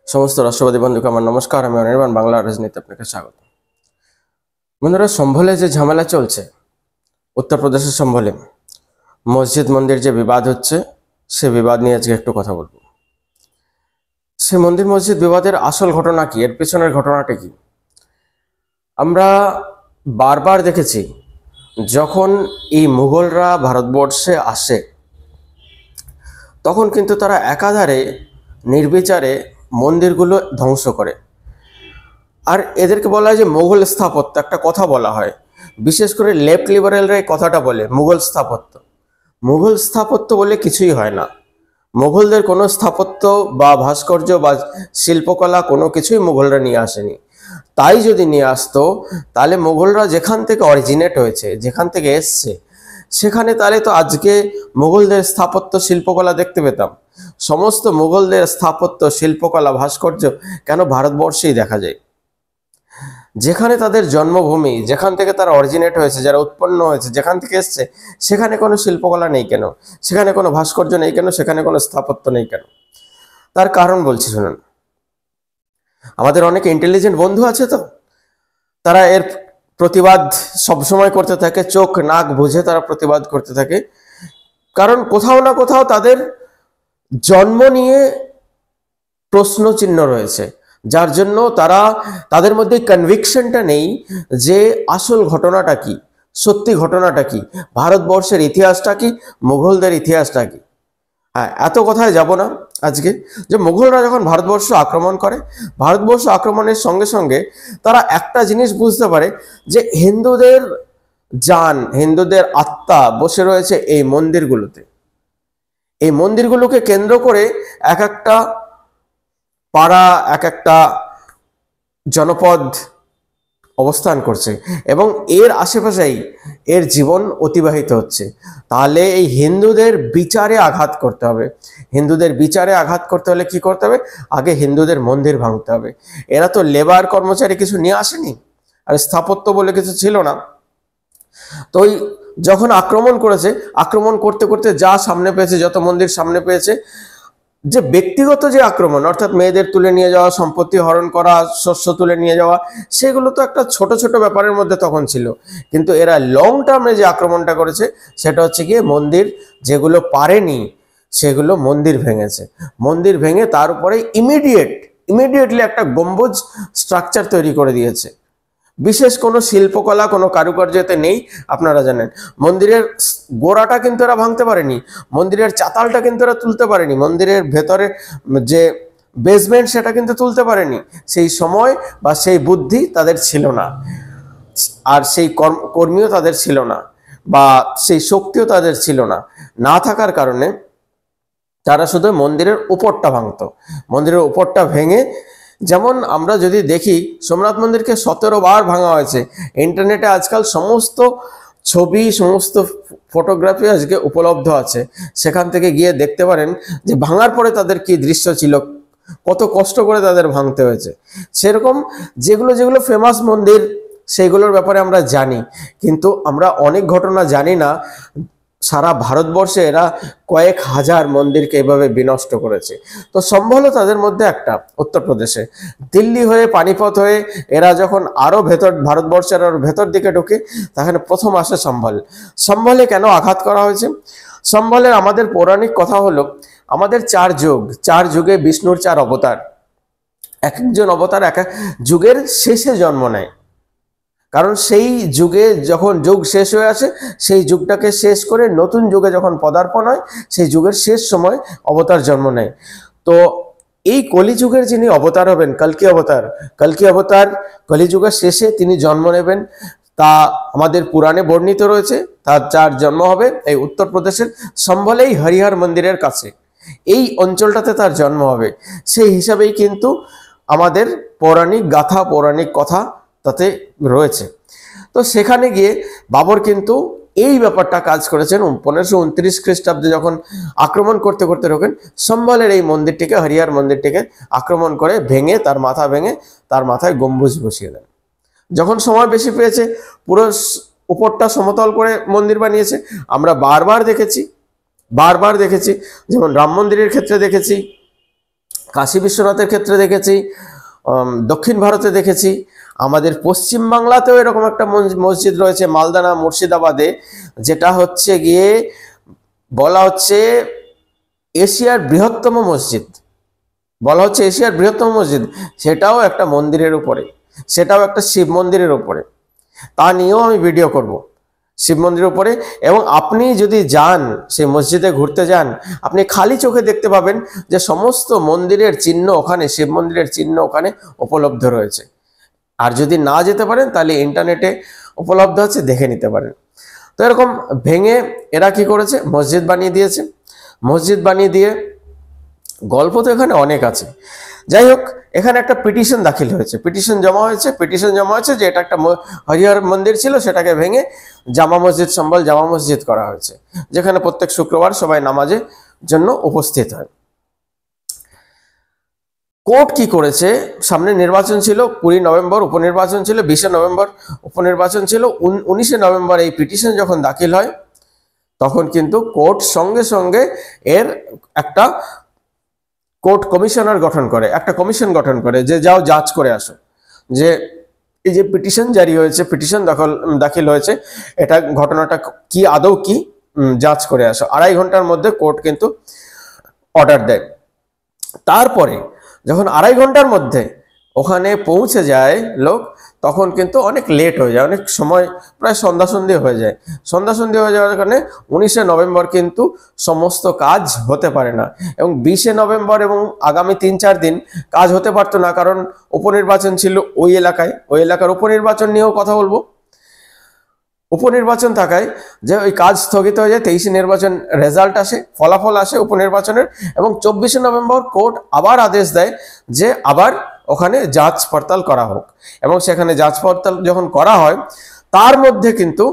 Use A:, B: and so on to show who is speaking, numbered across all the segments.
A: সমস্ত রাষ্ট্রবাদী বন্ধুকে আমার নমস্কার। আমি অনির্বাণ, বাংলা রাজনীতি আপনাকে স্বাগত। বন্ধুরা, সম্ভলে যে ঝামেলা চলছে, উত্তরপ্রদেশের সম্ভলে মসজিদ মন্দির যে বিবাদ হচ্ছে, সে বিবাদ নিয়ে আজকে একটু কথা বলবো। সে মন্দির মসজিদ বিবাদের আসল ঘটনা কি, এর পেছনের ঘটনাটা কি? আমরা বারবার দেখেছি, যখন এই মুঘলরা ভারতবর্ষে আসে তখন কিন্তু তারা একাধারে নির্বিচারে মন্দিরগুলো ধ্বংস করে। আর এদেরকে বলা হয় যে মুঘল স্থাপত্য। একটা কথা বলা হয়, বিশেষ করে লেফট লিবারেলরা এই কথাটা বলে, মুঘল স্থাপত্য। মুঘল স্থাপত্য বলে কিছুই হয় না। মুঘলদের কোনো স্থাপত্য বা ভাস্কর্য বা শিল্পকলা কোনো কিছুই মুঘলরা নিয়ে আসেনি। তাই যদি নিয়ে আসতো, তাহলে মুঘলরা যেখান থেকে অরিজিনেট হয়েছে, যেখান থেকে এসছে, সেখানে তাহলে তো আজকে মুঘলদের স্থাপত্য শিল্পকলা দেখতে পেতাম। সমস্ত মুঘলদের স্থাপত্য শিল্পকলা ভাস্কর্য কেন ভারতবর্ষেই দেখা যায়? যেখানে তাদের জন্মভূমি, যেখান থেকে তারা অরিজিনেট হয়েছে, যারা উৎপন্ন হয়েছে, যেখান থেকে এসছে, সেখানে কোনো শিল্পকলা নেই কেন? সেখানে কোনো ভাস্কর্য নেই কেন? সেখানে কোনো স্থাপত্য নেই কেন? তার কারণ বলছি, শুনুন। আমাদের অনেক ইন্টেলিজেন্ট বন্ধু আছে, তো তারা এর প্রতিবাদ সবসময় করতে থাকে, চোখ নাক বুঝে তারা প্রতিবাদ করতে থাকে। কারণ কোথাও না কোথাও তাদের জন্ম নিয়ে প্রশ্ন চিহ্ন রয়েছে, যার জন্য তাদের মধ্যে কনভিকশনটা নেই যে আসল ঘটনাটা কি, সত্যি ঘটনাটা কি, ভারতবর্ষের ইতিহাসটা কি, মুঘলদের ইতিহাসটা কি। হ্যাঁ, এত কথায় যাব না আজকে। যে মুঘলরা যখন ভারতবর্ষ আক্রমণ করে, ভারতবর্ষ আক্রমণের সঙ্গে সঙ্গে তারা একটা জিনিস বুঝতে পারে যে হিন্দুদের জান, হিন্দুদের আত্মা বসে রয়েছে এই মন্দিরগুলোতে। এই মন্দিরগুলোকে কেন্দ্র করে এক একটা পাড়া, এক একটা জনপদ অবস্থান করছে এবং এর আশেপাশেই এর জীবন অতিবাহিত হচ্ছে। তাহলে এই হিন্দুদের বিচারে আঘাত করতে হবে। হিন্দুদের বিচারে আঘাত করতে হলে কি করতে হবে? আগে হিন্দুদের মন্দির ভাঙতে হবে। এরা তো লেবার কর্মচারী কিছু নিয়ে আসেনি, আর স্থাপত্য বলে কিছু ছিল না। তো ওই যখন আক্রমণ করেছে, আক্রমণ করতে করতে যা সামনে পেয়েছে, যত মন্দির সামনে পেয়েছে, যে ব্যক্তিগত যে আক্রমণ, অর্থাৎ মেয়েদের তুলে নিয়ে যাওয়া, সম্পত্তি হরণ করা, শস্য তুলে নিয়ে যাওয়া, সেগুলো তো একটা ছোট ছোট ব্যাপারের মধ্যে তখন ছিল। কিন্তু এরা লং টার্মে যে আক্রমণটা করেছে, সেটা হচ্ছে গিয়ে মন্দির যেগুলো পারেনি সেগুলো মন্দির ভেঙেছে। মন্দির ভেঙে তার উপরে ইমিডিয়েটলি একটা গম্বুজ স্ট্রাকচার তৈরি করে দিয়েছে। বিশেষ কোনো শিল্পকলা, কোনো কারুকার্য এতে নেই। আপনারা জানেন, মন্দিরের গোড়াটা কিন্তু এরা ভাঙতে পারেনি, মন্দিরের চাতালটা কিন্তু এরা তুলতে পারেনি, মন্দিরের ভেতরে যে বেসমেন্ট সেটা কিন্তু তুলতে পারেনি। সেই সময় বা সেই বুদ্ধি তাদের ছিল না, আর সেই কর্মীও তাদের ছিল না, বা সেই শক্তিও তাদের ছিল না। না থাকার কারণে তারা শুধু মন্দিরের উপরটা ভাঙতো। মন্দিরের উপরটা ভেঙে, যেমন আমরা যদি দেখি, সোমনাথ মন্দিরকে 17 বার ভাঙা হয়েছে। ইন্টারনেটে আজকাল সমস্ত ছবি, সমস্ত ফটোগ্রাফি আজকে উপলব্ধ আছে। সেখান থেকে গিয়ে দেখতে পারেন যে ভাঙার পরে তাদের কি দৃশ্য ছিল, কত কষ্ট করে তাদের ভাঙতে হয়েছে। সেরকম যেগুলো যেগুলো ফেমাস মন্দির, সেগুলোর ব্যাপারে আমরা জানি, কিন্তু আমরা অনেক ঘটনা জানি না। সারা ভারতবর্ষে এরা কয়েক হাজার মন্দিরকে এভাবে বিনষ্ট করেছে। তো সম্ভল তাদের মধ্যে একটা। উত্তরপ্রদেশে দিল্লি হয়ে, পানিপথ হয়ে এরা যখন আরো ভেতর, ভারতবর্ষের আরো ভেতর দিকে ঢোকে, তখন প্রথম আসে সম্ভল। সম্ভলে কেন আঘাত করা হয়েছে? সম্ভলের আমাদের পৌরাণিক কথা হলো, আমাদের 4 যুগ, 4 যুগে বিষ্ণুর 4 অবতার। এক একজন অবতার এক এক যুগের শেষে জন্ম নেয়। কারণ সেই যুগে যখন যুগ শেষ হয়ে আসে, সেই যুগটাকে শেষ করে নতুন যুগে যখন পদার্পণ হয়, সেই যুগের শেষ সময় অবতার জন্ম নেয়। তো এই কলিযুগের যিনি অবতার হবেন, কল্কি অবতার কলিযুগের শেষে তিনি জন্ম নেবেন, তা আমাদের পুরাণে বর্ণিত রয়েছে। তার যার জন্ম হবে এই উত্তরপ্রদেশের সম্ভলেই হরিহর মন্দিরের কাছে, এই অঞ্চলটাতে তার জন্ম হবে। সেই হিসাবেই কিন্তু আমাদের পৌরাণিক গাথা, পৌরাণিক কথা তাতে রয়েছে। তো সেখানে গিয়ে বাবর কিন্তু এই ব্যাপারটা কাজ করেছেন। 1529 খ্রিস্টাব্দে যখন আক্রমণ করতে করতে ঢোকেন, সম্বলের এই মন্দিরটিকে, হরিহর মন্দিরটিকে আক্রমণ করে ভেঙে, তার মাথা ভেঙে তার মাথায় গম্বুজ বসিয়ে দেন। যখন সময় বেশি পেয়েছে, পুরো উপরটা সমতল করে মন্দির বানিয়েছে। আমরা বারবার দেখেছি, যেমন রাম মন্দিরের ক্ষেত্রে দেখেছি, কাশী বিশ্বনাথের ক্ষেত্রে দেখেছি, দক্ষিণ ভারতে দেখেছি, আমাদের পশ্চিম বাংলাতেও এরকম একটা মসজিদ রয়েছে মালদানা মুর্শিদাবাদে, যেটা হচ্ছে গিয়ে বলা হচ্ছে এশিয়ার বৃহত্তম মসজিদ, বলা হচ্ছে এশিয়ার বৃহত্তম মসজিদ। সেটাও একটা মন্দিরের উপরে, সেটাও একটা শিব মন্দিরের উপরে। তা নিয়েও আমি ভিডিও করব শিব মন্দিরের উপরে। এবং আপনি যদি যান সেই মসজিদে ঘুরতে যান, আপনি খালি চোখে দেখতে পাবেন যে সমস্ত মন্দিরের চিহ্ন ওখানে, শিব মন্দিরের চিহ্ন ওখানে উপলব্ধ রয়েছে। আর যদি না যেতে পারেন তাহলে ইন্টারনেটে উপলব্ধ আছে, দেখে নিতে পারেন। তো এরকম ভেঙে এরা কি করেছে, মসজিদ বানিয়ে দিয়েছে। মসজিদ বানিয়ে দিয়ে গল্প তো এখানে অনেক আছে। যাই হোক, এখানে একটা পিটিশন দাখিল হয়েছে, পিটিশন জমা হয়েছে যে এটা একটা হরিহর মন্দির ছিল, সেটাকে ভেঙে জামা মসজিদ, সম্বল জামা মসজিদ করা হয়েছে, যেখানে প্রত্যেক শুক্রবার সবাই নামাজের জন্য উপস্থিত হয়। কোর্ট কি করেছে, সামনে নির্বাচন ছিল 20 নভেম্বর, উপনির্বাচন ছিল 20 নভেম্বর, উপনির্বাচন ছিল 19 নভেম্বর। এই পিটিশন যখন দাখিল হয় তখন কিন্তু কোর্ট সঙ্গে সঙ্গে এর একটা কোর্ট কমিশনার গঠন করে, একটা কমিশন গঠন করে যে যাও যাচ করে আসো যে এই যে পিটিশন জারি হয়েছে, পিটিশন দাখিল হয়েছে, এটা ঘটনাটা কি আদৌ কি, যাচ করে আসো। 2.5 ঘন্টার মধ্যে কোর্ট কিন্তু অর্ডার দেয়। তারপরে যখন 2.5 ঘন্টার মধ্যে ওখানে পৌঁছে যায় লোক, তখন কিন্তু অনেক লেট হয়ে যায়, অনেক সময় প্রায় সন্ধ্যা হয়ে যায়। সন্ধ্যা হয়ে যাওয়ার কারণে 19 নভেম্বর কিন্তু সমস্ত কাজ হতে পারে না, এবং 20 নভেম্বর এবং আগামী 3-4 দিন কাজ হতে পারতো না, কারণ উপনির্বাচন ছিল ওই এলাকার উপনির্বাচন নিয়েও কথা বলবো। উপনির্বাচন থাকায় যে ওই কাজ স্থগিত হয়ে যায়। 23 নির্বাচন রেজাল্ট আসে, ফলাফল আসে উপনির্বাচনের, এবং 24 নভেম্বর কোর্ট আবার আদেশ দেয় যে আবার ওখানে যাচ পড়তাল করা হোক। এবং সেখানে যাচ পড়তাল যখন করা হয়, তার মধ্যে কিন্তু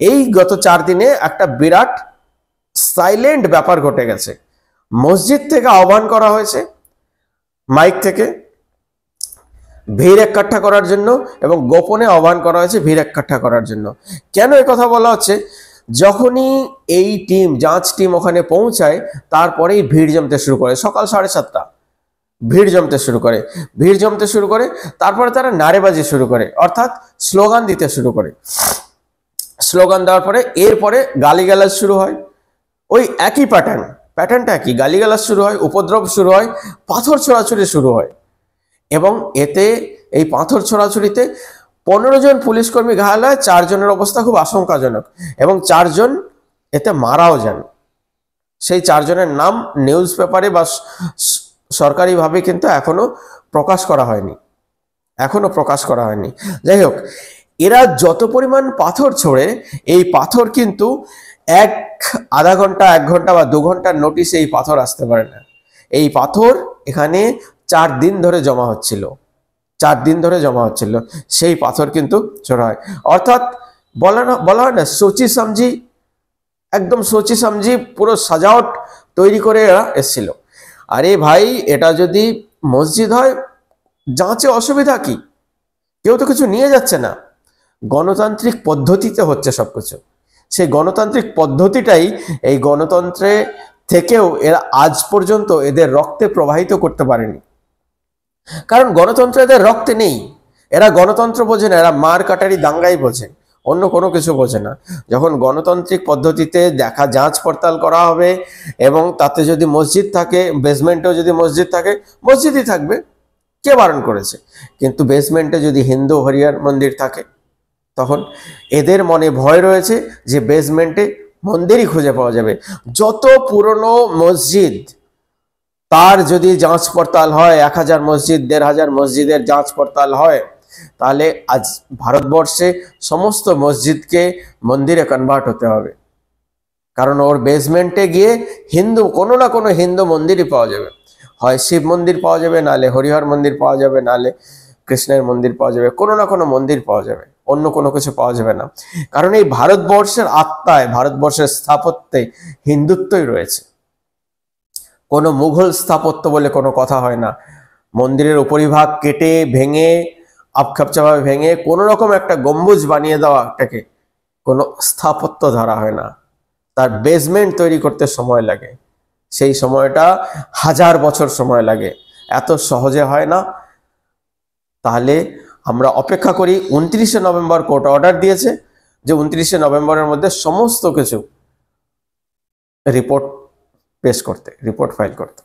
A: এই গত 4 দিনে একটা বিরাট সাইলেন্ট ব্যাপার ঘটে গেছে। মসজিদ থেকে আহ্বান করা হয়েছে মাইক থেকে ভিড় একট্ঠা করার জন্য, এবং গোপনে আহ্বান করা হয়েছে ভিড় একট্ঠা করার জন্য। কেন এই কথা বলা হচ্ছে, যখনই এই টিম, যাঁচ টিম ওখানে পৌঁছায়, তারপরেই ভিড় জমতে শুরু করে। সকাল 7:30 ভিড় জমতে শুরু করে, তারপরে তারা নারেবাজি শুরু করে, অর্থাৎ স্লোগান দিতে শুরু করে। স্লোগান দেওয়ার পরে এরপরে গালিগালাজ শুরু হয়। ওই একই প্যাটার্নটা কি, গালিগালাজ শুরু হয়, উপদ্রব শুরু হয়, পাথর ছোড়াছুড়ি শুরু হয়। এবং এতে এই পাথর ছোড়াছুড়িতে 15 জন পুলিশ কর্মী ঘায়াল হয়, 4 জনের অবস্থা খুব আশঙ্কাজনক, এবং 4 জন এতে মারাও যান। সেই 4 জনের নাম নিউজ পেপারে বা সরকারিভাবে কিন্তু এখনো প্রকাশ করা হয়নি। যাই হোক, এরা যত পরিমাণ পাথর ছোড়ে, এই পাথর কিন্তু আধা ঘন্টা, 1 ঘন্টা বা 2 ঘন্টার নোটিশে এই পাথর আসতে পারে না। এই পাথর এখানে 4 দিন ধরে জমা হচ্ছিল, সেই পাথর কিন্তু ছোড়া হয়। অর্থাৎ বলা হয় না, একদম সোচি সমঝি পুরো সাজাওট তৈরি করে এরা এসেছিল। আরে ভাই, এটা যদি মসজিদ হয়, যাঁচে অসুবিধা কি? কেউ তো কিছু নিয়ে যাচ্ছে না। গণতান্ত্রিক পদ্ধতিতে হচ্ছে সবকিছু। সেই গণতান্ত্রিক পদ্ধতিটাই, এই গণতন্ত্রে থেকেও এরা আজ পর্যন্ত এদের রক্তে প্রবাহিত করতে পারেনি, কারণ গণতন্ত্র এদের রক্তে নেই। এরা গণতন্ত্র বোঝে না, এরা মার কাটারি দাঙ্গাই বোঝে, অন্য কোনো কিছু বোঝে না। যখন গণতান্ত্রিক পদ্ধতিতে যাঁচ পড়তাল করা হবে, এবং তাতে যদি মসজিদ থাকে, বেসমেন্টেও যদি মসজিদ থাকে, মসজিদই থাকবে, কে বারণ করেছে? কিন্তু বেসমেন্টে যদি হিন্দু হরিহর মন্দির থাকে, তখন এদের মনে ভয় রয়েছে যে বেসমেন্টে মন্দিরই খুঁজে পাওয়া যাবে। যত পুরনো মসজিদ, তার যদি যাঁচ পড়তাল হয়, 1000 মসজিদ, 1500 মসজিদের যাঁচ পড়তাল হয়, তাহলে আজ ভারতবর্ষে সমস্ত মসজিদকে মন্দিরে কনভার্ট হতে হবে। কারণ ওর বেসমেন্টে গিয়ে কোনো না কোনো হিন্দু মন্দিরই পাওয়া যাবে। হয় শিব মন্দির পাওয়া যাবে, নালে হরিহর মন্দির পাওয়া যাবে, নালে কৃষ্ণের মন্দির পাওয়া যাবে, কোনো না কোনো মন্দির পাওয়া যাবে, অন্য কোনো কিছু পাওয়া যাবে না। কারণ এই ভারতবর্ষের আত্মায়, ভারতবর্ষের স্থাপত্যে হিন্দুত্বই রয়েছে। কোনো মুঘল স্থাপত্য বলে কোনো কথা হয় না। মন্দিরের উপরিভাগ কেটে ভেঙে, আপখাপচাভাবে ভেঙে কোনো রকম একটা গম্বুজ বানিয়ে দেওয়াটাকে কোনো স্থাপত্য ধরা হয় না। তার বেসমেন্ট তৈরি করতে সময় লাগে, সেই সময়টা 1000 বছর সময় লাগে। এত সহজে হয় না। তাহলে আমরা অপেক্ষা করি। 29শে নভেম্বর কোর্ট অর্ডার দিয়েছে যে 29শে নভেম্বরের মধ্যে সমস্ত কিছু রিপোর্ট পেশ করতে, রিপোর্ট ফাইল করতে।